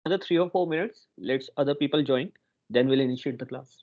another 3 or 4 minutes. Let's other people join. Then we'll initiate the class.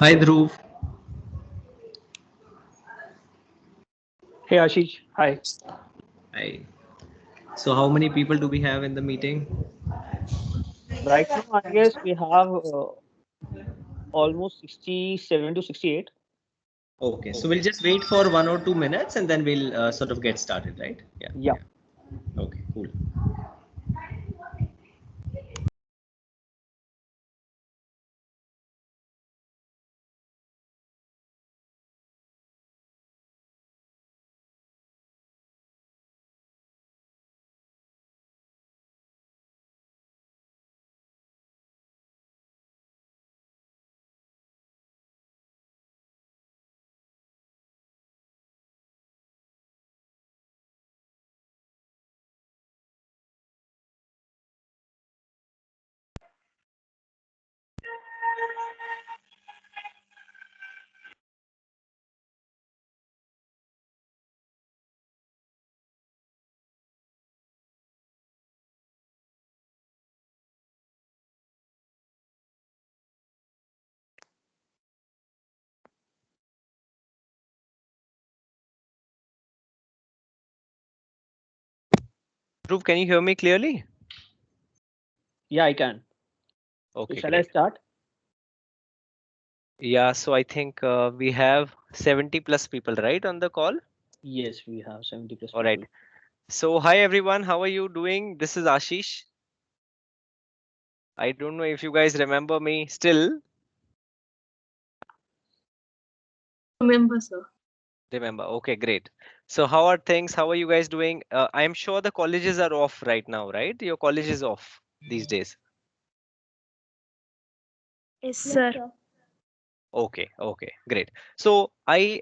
Hi Dhruv. Hey Ashish, hi. Hi. So how many people do we have in the meeting? Right now, I guess we have almost 67 to 68. Okay, so we'll just wait for 1 or 2 minutes and then we'll sort of get started, right? Yeah, Yeah. yeah. Okay, cool. Dhruv, can you hear me clearly? Yeah, I can. So Okay, shall I great. start? Yeah, so I think we have 70 plus people, right, on the call? Yes, we have 70 plus All right. people. So, hi everyone, how are you doing? This is Ashish. I don't know if you guys remember me still. Remember, sir. Remember. Okay, great. So, how are things? How are you guys doing? I'm sure the colleges are off right now, right? Your college is off these days. Yes, sir. Okay, okay, great. So, I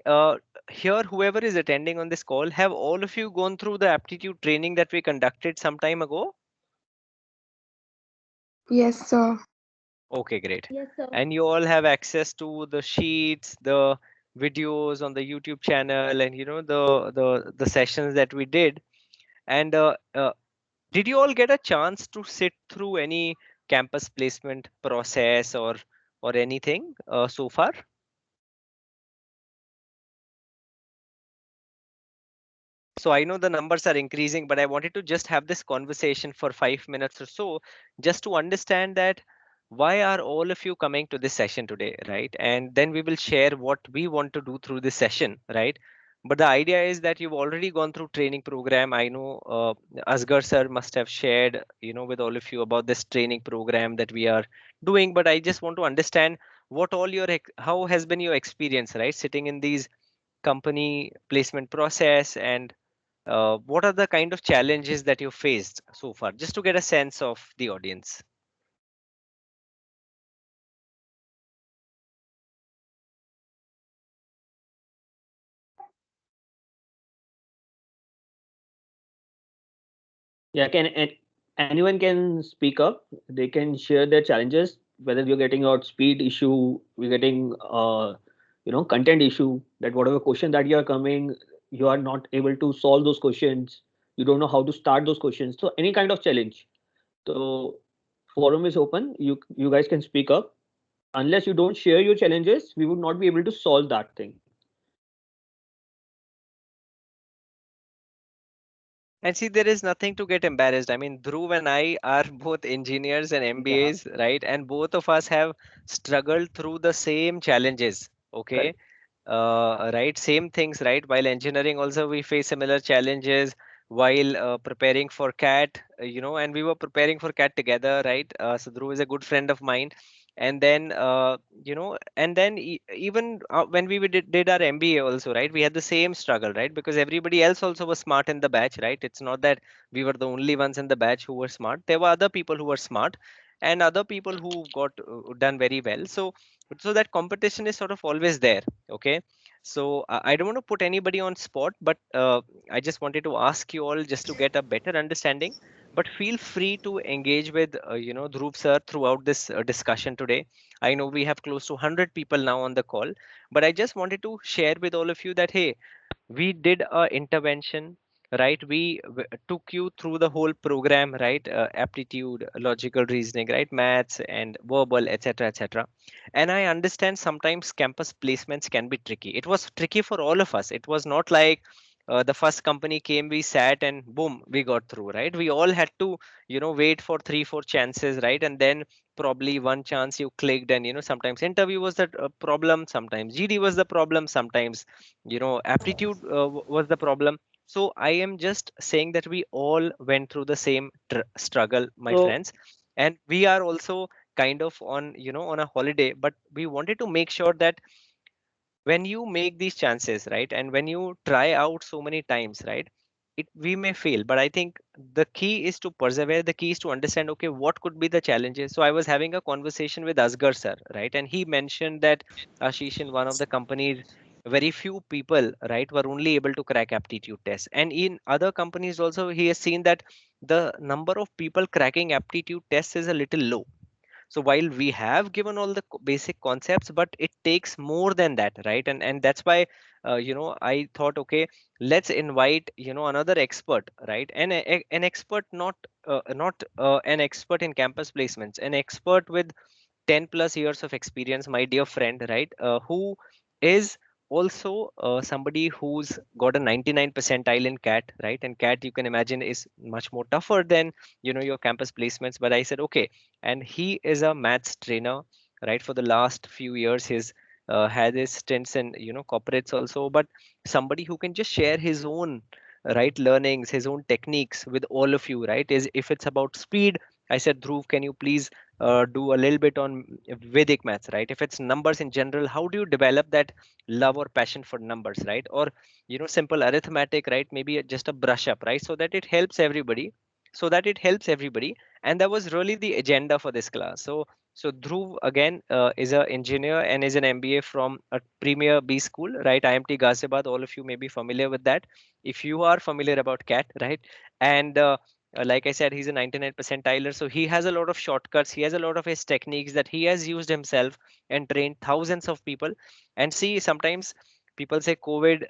here, whoever is attending on this call, have all of you gone through the aptitude training that we conducted some time ago? Yes, sir. Okay, great. Yes, sir. And you all have access to the sheets, the videos on the YouTube channel, and the sessions that we did. And did you all get a chance to sit through any campus placement process or anything so far? So I know the numbers are increasing, but I wanted to just have this conversation for 5 minutes or so, just to understand that why are all of you coming to this session today, right? And then we will share what we want to do through this session, right? But the idea is that you've already gone through training program. I know Asgar sir must have shared, with all of you about this training program that we are doing. But I just want to understand what all how has been your experience, right? Sitting in these company placement process, and what are the kind of challenges that you faced so far, just to get a sense of the audience. Yeah, anyone can speak up. They can share their challenges, whether you're getting out speed issue, we're getting content issue, that whatever question that you are coming, you are not able to solve those questions. You don't know how to start those questions. So any kind of challenge. So forum is open. You guys can speak up. Unless you don't share your challenges, we would not be able to solve that thing. And see, there is nothing to get embarrassed. I mean, Dhruv and I are both engineers and Yeah, MBAs, right? And both of us have struggled through the same challenges. Okay. correct. Right, same things, right? While engineering also we face similar challenges, while preparing for cat, and we were preparing for cat together, right? So Dhruv is a good friend of mine. And then even when we did our MBA also, right, we had the same struggle, right? Because everybody else also was smart in the batch, right? It's not that we were the only ones in the batch who were smart. There were other people who were smart, and other people who got done very well. So that competition is sort of always there. Okay. So I don't want to put anybody on spot, but I just wanted to ask you all just to get a better understanding. But feel free to engage with Dhruv sir throughout this discussion today. I know we have close to 100 people now on the call, but I just wanted to share with all of you that, hey, we did a intervention, right? We took you through the whole program, right? Aptitude, logical reasoning, right? Maths and verbal, etc., etc. And I understand sometimes campus placements can be tricky. It was tricky for all of us. It was not like the first company came, we sat, and boom, we got through, right? We all had to wait for 3 4 chances, right? And then probably one chance you clicked, and sometimes interview was the problem, sometimes GD was the problem, sometimes aptitude was the problem. So I am just saying that we all went through the same struggle, my So friends. And we are also kind of on on a holiday, but we wanted to make sure that when you make these chances, right, and when you try out so many times, right, we may fail, but I think the key is to persevere. The key is to understand, okay, what could be the challenges. So I was having a conversation with Asgar sir, right, and he mentioned that Ashish, in one of the companies, very few people, right, were only able to crack aptitude tests, and in other companies also he has seen that the number of people cracking aptitude tests is a little low. So while we have given all the basic concepts, but it takes more than that, right? And that's why I thought, okay, let's invite another expert, right? And an expert, not an expert in campus placements, an expert with 10 plus years of experience, my dear friend, right, who is also somebody who's got a 99 percentile in cat, right? And cat, you can imagine, is much more tougher than your campus placements. But I said, okay. And he is a maths trainer, right? For the last few years, he's had his stints in corporates also, but somebody who can just share his own right learnings, his own techniques with all of you, right? Is if it's about speed, I said, Dhruv, can you please do a little bit on Vedic maths, right? If it's numbers in general, how do you develop that love or passion for numbers, right? Or simple arithmetic, right? Maybe just a brush up, right? So that it helps everybody. So that it helps everybody. And that was really the agenda for this class. So Dhruv again is an engineer and is an MBA from a premier B school, right? IMT Ghaziabad. All of you may be familiar with that. If you are familiar about CAT, right? And like I said, he's a 99 percentiler, so he has a lot of shortcuts. He has a lot of his techniques that he has used himself and trained thousands of people. And see, sometimes people say COVID,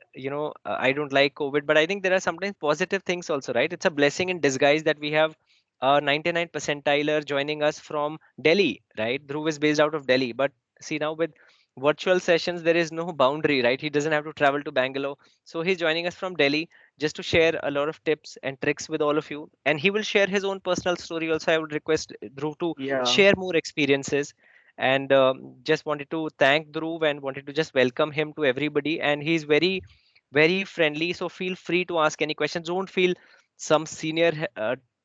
I don't like COVID, but I think there are sometimes positive things also, right? It's a blessing in disguise that we have a 99 percentiler joining us from Delhi, right? Dhruv is based out of Delhi, but see, now with virtual sessions, there is no boundary, right? He doesn't have to travel to Bangalore. So he's joining us from Delhi just to share a lot of tips and tricks with all of you. And he will share his own personal story also. I would request Dhruv to yeah, share more experiences. And just wanted to thank Dhruv and wanted to just welcome him to everybody. And he's very very friendly. So feel free to ask any questions. Don't feel some senior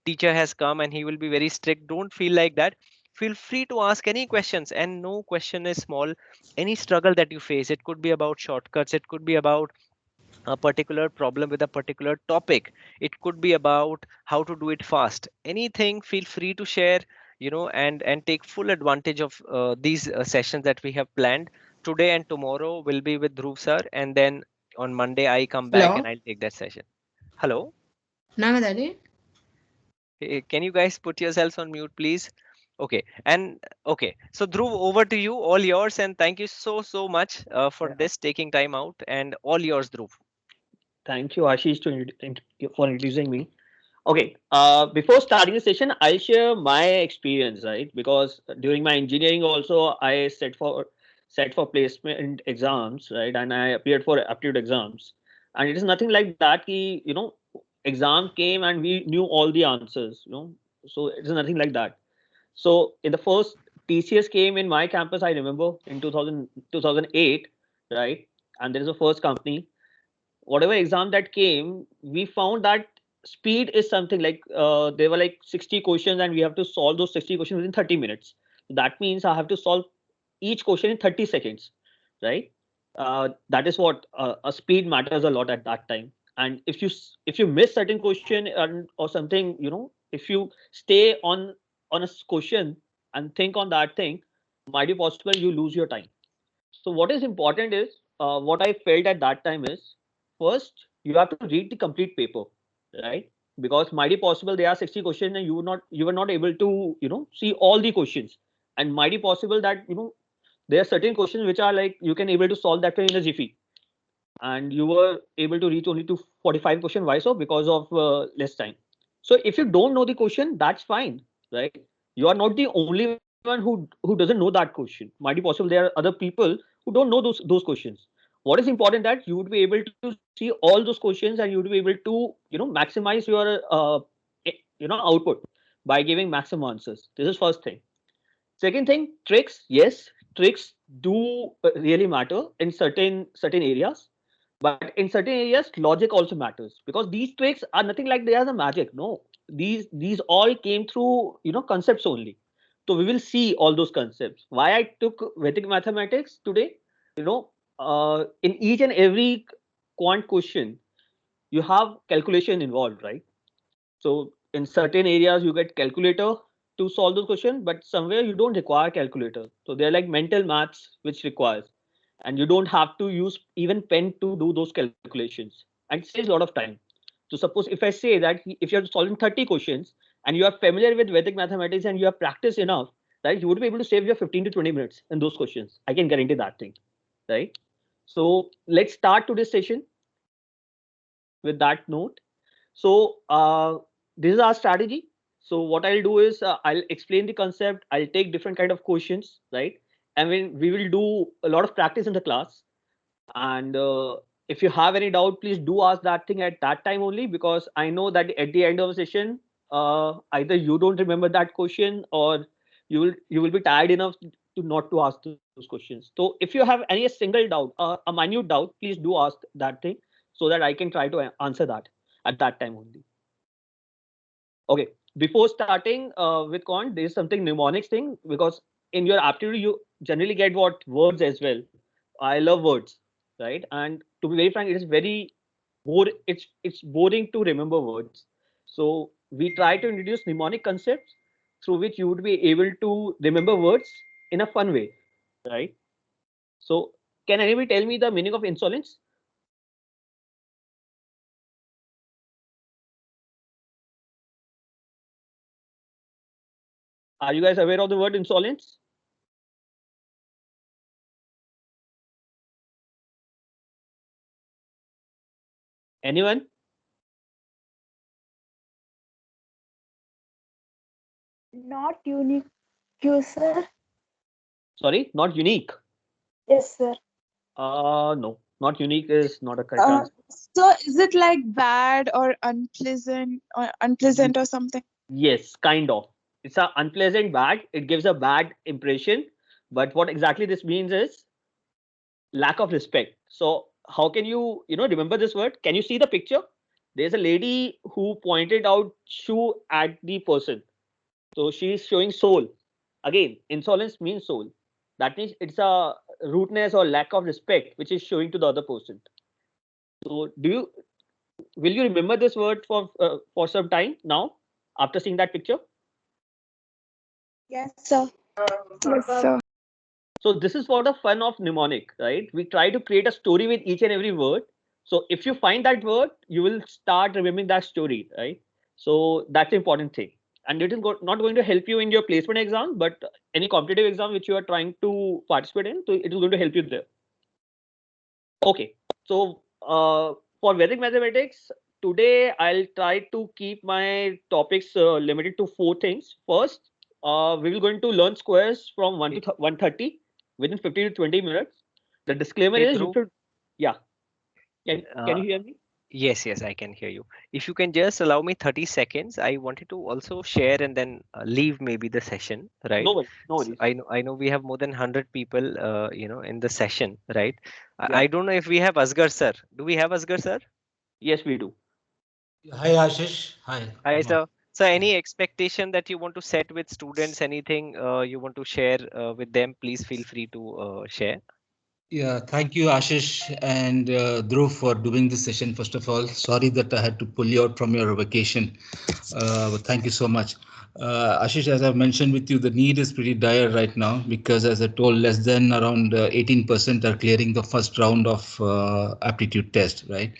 teacher has come and he will be very strict. Don't feel like that. Feel free to ask any questions, and no question is small. Any struggle that you face, it could be about shortcuts, it could be about a particular problem with a particular topic, it could be about how to do it fast, anything, feel free to share, and take full advantage of these sessions that we have planned. Today and tomorrow will be with Dhruv sir, and then on Monday I come back and Hello, I'll take that session. Hello. Nagadadi. Can you guys put yourselves on mute, please? Okay. And okay, so Dhruv, over to you, all yours, and thank you so much for Yeah. this, taking time out, and all yours, Dhruv. Thank you, Ashish, for introducing me. Okay. Before starting the session, I'll share my experience, right? Because during my engineering, also I set for placement exams, right? And I appeared for aptitude exams, and it is nothing like that. Exam came and we knew all the answers. So it is nothing like that. So in the first TCS came in my campus, I remember in 2008, right? And there is a first company, whatever exam that came, we found that speed is something like there were like 60 questions and we have to solve those 60 questions within 30 minutes. That means I have to solve each question in 30 seconds, right? That is what a speed matters a lot at that time. And if you miss certain question or something, if you stay on a question and think on that thing, might be possible you lose your time. So what is important is, what I felt at that time is, first you have to read the complete paper, right? Because might be possible there are 60 questions and you were not able to see all the questions, and might be possible that there are certain questions which are like you can able to solve that in a jiffy, and you were able to reach only to 45 question. Why so? Because of less time. So if you don't know the question, that's fine, right? You are not the only one who doesn't know that question. Might be possible there are other people who don't know those questions. What is important that you would be able to see all those questions and you would be able to maximize your output by giving maximum answers. This is first thing. Second thing, tricks. Yes, tricks do really matter in certain areas, but in certain areas, logic also matters, because these tricks are nothing like they are the magic. No, these all came through concepts only. So we will see all those concepts. Why I took Vedic mathematics today? In each and every quant question, you have calculation involved, right? So in certain areas you get calculator to solve those questions, but somewhere you don't require calculator. So they're like mental maths which requires, and you don't have to use even pen to do those calculations, and it saves a lot of time. So suppose if I say that if you're solving 30 questions and you are familiar with Vedic mathematics and you have practiced enough, right, you would be able to save your 15 to 20 minutes in those questions. I can guarantee that thing, right? So let's start today's session with that note. So this is our strategy. So what I'll do is I'll explain the concept. I'll take different kind of questions, right? And we will do a lot of practice in the class. And if you have any doubt, please do ask that thing at that time only, because I know that at the end of the session, either you don't remember that question or you will be tired enough to not to ask those questions. So if you have any single doubt, a minute doubt, please do ask that thing so that I can try to answer that at that time only. Okay, before starting with quant, there is something mnemonics thing, because in your aptitude you generally get what words as well. I love words, right? And to be very frank, it is very it's boring to remember words. So we try to introduce mnemonic concepts through which you would be able to remember words in a fun way, right? So can anybody tell me the meaning of insolence? Are you guys aware of the word insolence? Anyone? Not unique, sir. Sorry, not unique. Yes, sir. No, not unique is not a correct answer. So is it like bad or unpleasant or something? Yes, kind of. It's a unpleasant bad. It gives a bad impression. But what exactly this means is lack of respect. So how can you, remember this word? Can you see the picture? There's a lady who pointed out shoe at the person. So she's showing soul. Again, insolence means soul. That means it's a rudeness or lack of respect which is showing to the other person. So will you remember this word for some time now after seeing that picture? Yes, sir. Yes, sir. So this is for the fun of mnemonic, right? We try to create a story with each and every word. So if you find that word, you will start remembering that story, right? So that's the important thing. And it is not going to help you in your placement exam, but any competitive exam which you are trying to participate in, so it is going to help you there. Okay. So for Vedic mathematics, today I'll try to keep my topics limited to 4 things. First, we will going to learn squares from 1 to 130 within 15 to 20 minutes. The disclaimer Hey, is you Dhruv, should, yeah. Can uh, you hear me? yes, I can hear you. If you can just allow me 30 seconds, I wanted to also share and then leave maybe the session, right? No worries. No So worries. I know we have more than 100 people, in the session, right? Yeah. I don't know if we have Asgar sir. Do we have Asgar sir? Yes, we do. Hi Ashish. Hi. Hi, Come on. sir. So any expectation that you want to set with students, anything you want to share with them, please feel free to share. Yeah, thank you Ashish and Dhruv for doing this session. First of all, sorry that I had to pull you out from your vacation. But thank you so much. Ashish, as I've mentioned with you, the need is pretty dire right now because, as I told, less than around 18% are clearing the first round of aptitude test, right?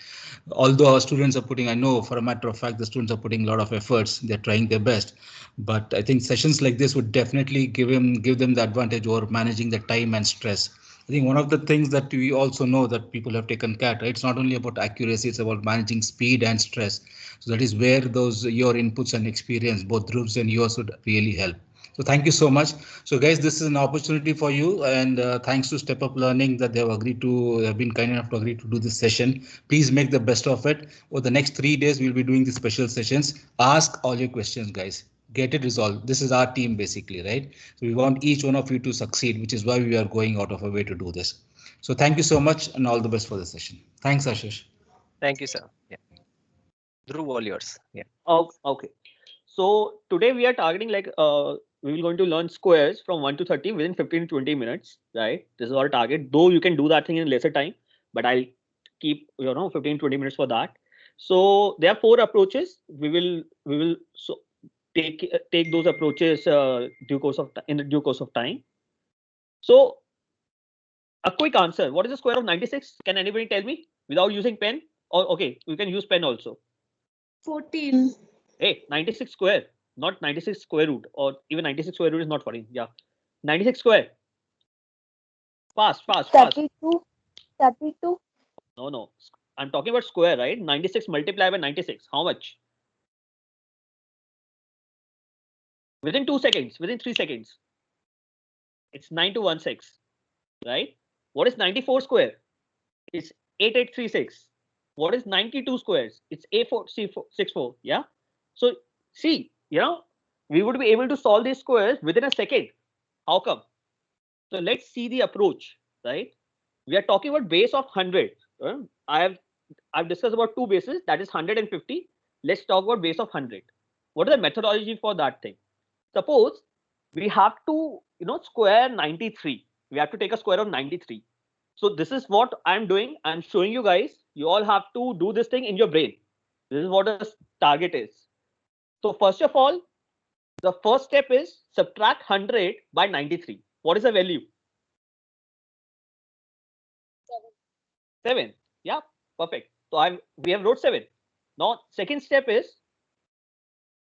Although our students are putting, I know for a matter of fact, the students are putting a lot of efforts. They're trying their best, but I think sessions like this would definitely give them the advantage over managing the time and stress. I think one of the things that we also know that people have taken cat, right? It's not only about accuracy, it's about managing speed and stress. So that is where those your inputs and experience, both Dhruv's and yours, would really help. So thank you so much. So guys, this is an opportunity for you, and thanks to Step Up Learning that they have been kind enough to agree to do this session. Please make the best of it. Over the next 3 days, we'll be doing the special sessions. Ask all your questions, guys. Get it resolved. This is our team basically, right? So we want each one of you to succeed, which is why we are going out of our way to do this. So thank you so much and all the best for the session. Thanks, Ashish. Thank you, sir. Yeah. Dhruv, all yours. Yeah. Oh, okay. So today we are targeting like we will going to learn squares from 1 to 30 within 15 to 20 minutes, right? This is our target. Though you can do that thing in lesser time, but I'll keep 15 20 minutes for that. So there are 4 approaches. We will so take those approaches in the due course of time. So a quick answer. What is the square of 96? Can anybody tell me without using pen? Or okay, we can use pen also. 14. Hey, 96 square, not 96 square root, or even 96 square root is not 14. Yeah, 96 square. Fast, fast, fast. 32. 32. No, no. I'm talking about square, right? 96 multiplied by 96. How much? Within 2 seconds, within 3 seconds. It's 9216, right? What is 94 square? It's 8836. What is 92 squares? It's A4C64. Yeah. So see, we would be able to solve these squares within a second. How come? So let's see the approach, right? We are talking about base of 100. I've discussed about 2 bases, that is 150. Let's talk about base of 100. What is the methodology for that thing? Suppose we have to square 93. We have to take a square of 93. So this is what I'm doing. I'm showing you guys. You all have to do this thing in your brain. This is what the target is. So first of all, the first step is subtract 100 by 93. What is the value? 7. Yeah, perfect. So we have wrote 7. Now second step is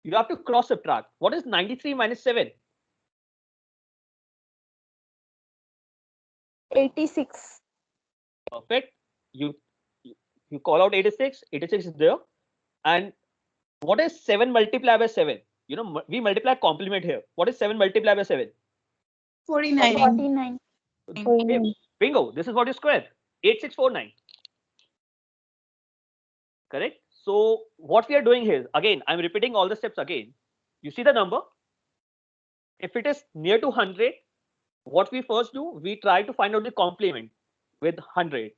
you have to cross subtract. What is 93 minus 7? 86. Perfect. You you call out 86. 86 is there. And what is 7 multiplied by 7? We multiply complement here. What is 7 multiplied by 7? 49. 49. Hey, bingo. This is what you square. 8649. Correct. So what we are doing here, again, I'm repeating all the steps again. You see the number? If it is near to 100, what we first do, we try to find out the complement with 100.